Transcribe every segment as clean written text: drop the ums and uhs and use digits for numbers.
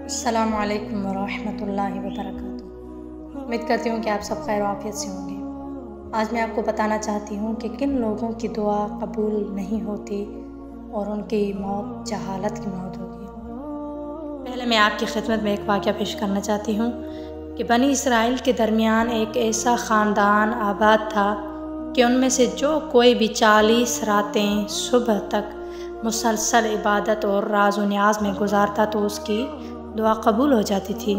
السلام علیکم ورحمۃ اللہ وبرکاتہ۔ امید کرتی ہوں کہ آپ سب خیر و عافیت سے ہوں گے۔ آج میں آپ کو بتانا چاہتی ہوں کہ کن لوگوں کی دعا قبول نہیں ہوتی اور ان کی موت جہالت کی موت ہوگی۔ پہلے میں آپ کی خدمت میں ایک واقعہ پیش کرنا چاہتی ہوں کہ بنی اسرائیل کے درمیان ایک ایسا خاندان آباد تھا کہ ان میں سے جو کوئی بھی 40 راتیں صبح تک مسلسل عبادت اور راز و نیاز میں گزارتا تو اس کی دعا قبول ہو جاتی تھی۔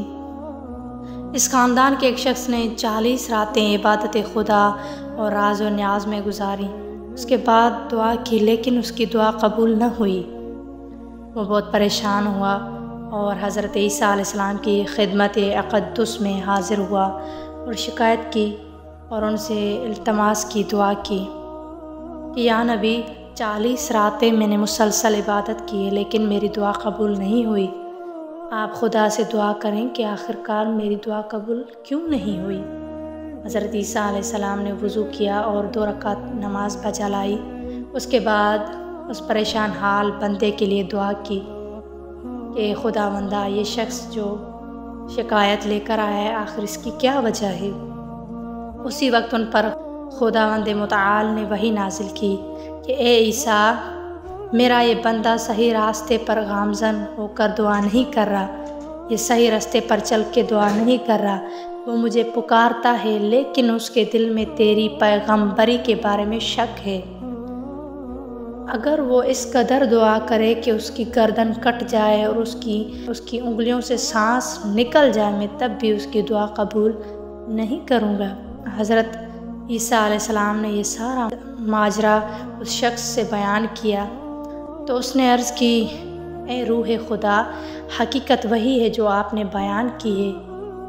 اس خاندان کے ایک شخص نے 40 راتیں عبادت خدا اور راز و نیاز میں گزاری۔ اس کے بعد دعا کی لیکن اس کی دعا قبول نہ ہوئی۔ وہ بہت پریشان ہوا اور حضرت عیسیٰ علیہ السلام کی خدمت اقدس میں حاضر ہوا اور شکایت کی اور ان سے التماس کی، دعا کی کہ یا نبی، 40 راتیں میں نے مسلسل عبادت کی ہے لیکن میری دعا قبول نہیں ہوئی۔ آپ خدا سے دعا کریں کہ آخرکار میری دعا قبول کیوں نہیں ہوئی۔ حضرت عیسیٰ علیہ السلام نے وضو کیا اور 2 رکعت نماز بجا لائی۔ اس کے بعد اس پریشان حال بندے کے لیے دعا کی کہ خداوندہ، یہ شخص جو شکایت لے کر آیا ہے آخر اس کی کیا وجہ ہے۔ اسی وقت ان پر خداوند متعال نے وحی نازل کی کہ اے عیسیٰ، میرا یہ بندہ صحیح راستے پر گامزن ہو کر دعا نہیں کر رہا، یہ صحیح راستے پر چل کے دعا نہیں کر رہا، وہ مجھے پکارتا ہے لیکن اس کے دل میں تیری پیغمبری کے بارے میں شک ہے۔ اگر وہ اس قدر دعا کرے کہ اس کی گردن کٹ جائے اور اس کی انگلیوں سے سانس نکل جائے، میں تب بھی اس کی دعا قبول نہیں کروں گا۔ حضرت عیسیٰ علیہ السلام نے یہ سارا ماجرا اس شخص سے بیان کیا تو اس نے عرض کی، اے روح خدا، حقیقت وہی ہے جو آپ نے بیان کی ہے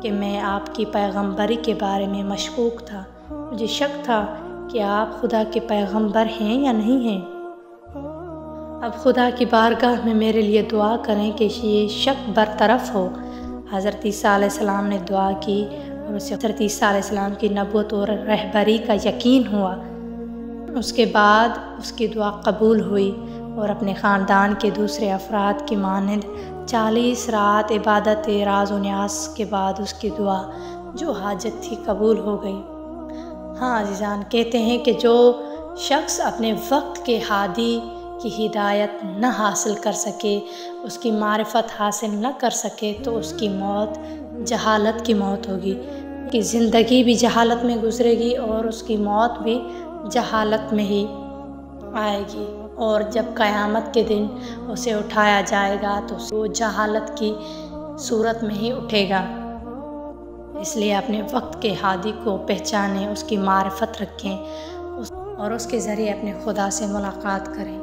کہ میں آپ کی پیغمبری کے بارے میں مشکوک تھا، مجھے شک تھا کہ آپ خدا کے پیغمبر ہیں یا نہیں ہیں۔ اب خدا کی بارگاہ میں میرے لیے دعا کریں کہ یہ شک برطرف ہو۔ حضرت عیسیٰ علیہ السلام نے دعا کی اور اسے حضرت عیسیٰ علیہ السلام کی نبوت اور رہبری کا یقین ہوا۔ اس کے بعد اس کی دعا قبول ہوئی اور اپنے خاندان کے دوسرے افراد کی مانند 40 رات عبادت راز و نیاز کے بعد اس کی دعا جو حاجت تھی قبول ہو گئی۔ ہاں عزیزان، کہتے ہیں کہ جو شخص اپنے وقت کے ہادی کی ہدایت نہ حاصل کر سکے، اس کی معرفت حاصل نہ کر سکے تو اس کی موت جہالت کی موت ہوگی، کہ زندگی بھی جہالت میں گزرے گی اور اس کی موت بھی جہالت میں ہی آئے گی، اور جب قیامت کے دن اسے اٹھایا جائے گا تو وہ جہالت کی صورت میں ہی اٹھے گا۔ اس لیے اپنے وقت کے ہادی کو پہچانیں، اس کی معرفت رکھیں اور اس کے ذریعے اپنے خدا سے ملاقات کریں۔